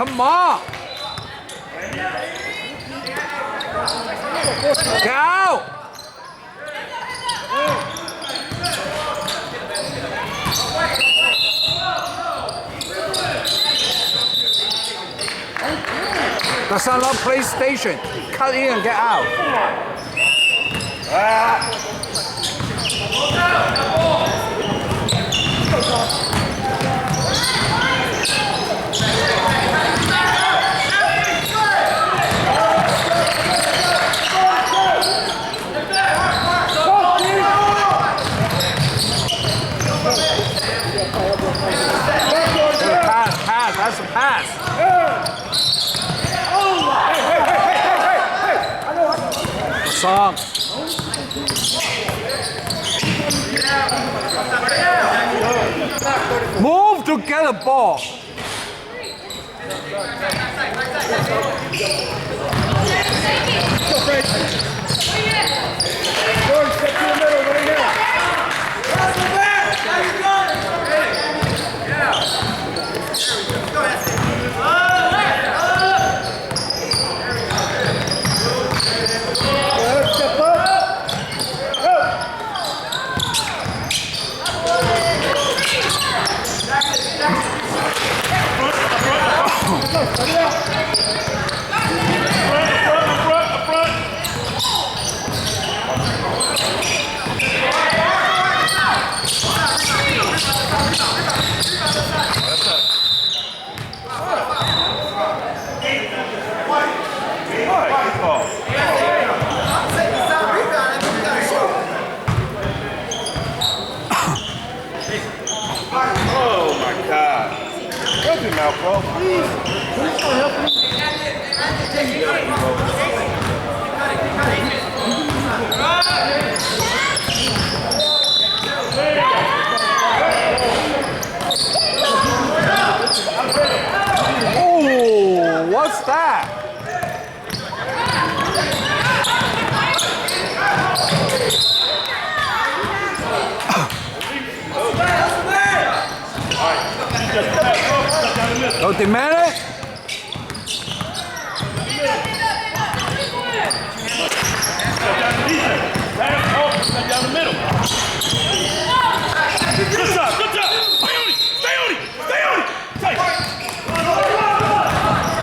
Come on. Go. That's not PlayStation. Cut in and get out. Pass. That's a pass. Song. Move to get a ball. Oh my God. Help him out, bro. Please. Please don't help him. Oh, what's that? Oh, demand it?